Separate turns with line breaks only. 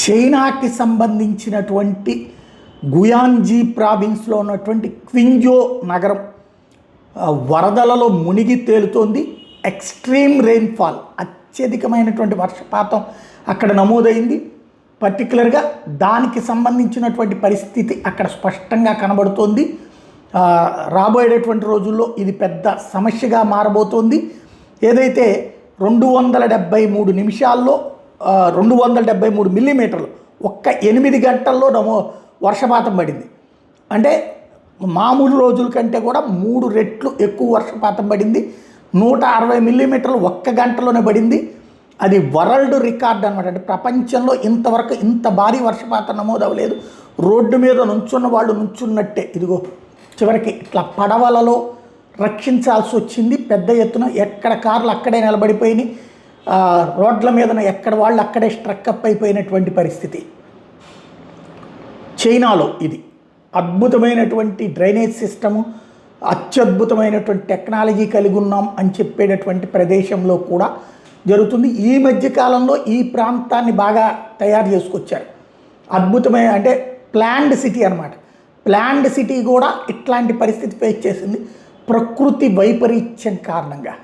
చైనాకి సంబంధించినటువంటి గుయాంజీ ప్రావిన్స్లో ఉన్నటువంటి క్వింజో నగరం వరదలలో మునిగి తేలుతోంది. ఎక్స్ట్రీమ్ రెయిన్ఫాల్, అత్యధికమైనటువంటి వర్షపాతం అక్కడ నమోదైంది. పర్టికులర్గా దానికి సంబంధించినటువంటి పరిస్థితి అక్కడ స్పష్టంగా కనబడుతోంది. రాబోయేటటువంటి రోజుల్లో ఇది పెద్ద సమస్యగా మారబోతోంది. ఏదైతే 273 నిమిషాల్లో 273 మిల్లీమీటర్లు ఒక్క 8 గంటల్లో వర్షపాతం పడింది. అంటే మామూలు రోజుల కంటే కూడా 3 రెట్లు ఎక్కువ వర్షపాతం పడింది. 160 మిల్లీమీటర్లు ఒక్క గంటలోనే పడింది. అది వరల్డ్ రికార్డ్ అనమాట. అంటే ప్రపంచంలో ఇంతవరకు ఇంత భారీ వర్షపాతం నమోదు అవ్వలేదు. రోడ్డు మీద నుంచున్న వాళ్ళు నుంచున్నట్టే, ఇదిగో చివరికి ఇట్లా పడవలలో రక్షించాల్సి వచ్చింది. పెద్ద ఎత్తున ఎక్కడ కార్లు అక్కడే నిలబడిపోయినాయి. రోడ్ల మీద ఎక్కడ వాళ్ళు అక్కడే స్ట్రక్అప్ అయిపోయినటువంటి పరిస్థితి. చైనాలో ఇది అద్భుతమైనటువంటి డ్రైనేజ్ సిస్టము, అత్యద్భుతమైనటువంటి టెక్నాలజీ కలిగి ఉన్నాం అని చెప్పేటటువంటి ప్రదేశంలో కూడా జరుగుతుంది. ఈ మధ్యకాలంలో ఈ ప్రాంతాన్ని బాగా తయారు చేసుకొచ్చారు. అద్భుతమైన అంటే ప్లాన్డ్ సిటీ అనమాట. ప్లాన్డ్ సిటీ కూడా ఇట్లాంటి పరిస్థితి ఫేస్ చేసింది ప్రకృతి వైపరీత్యం కారణంగా.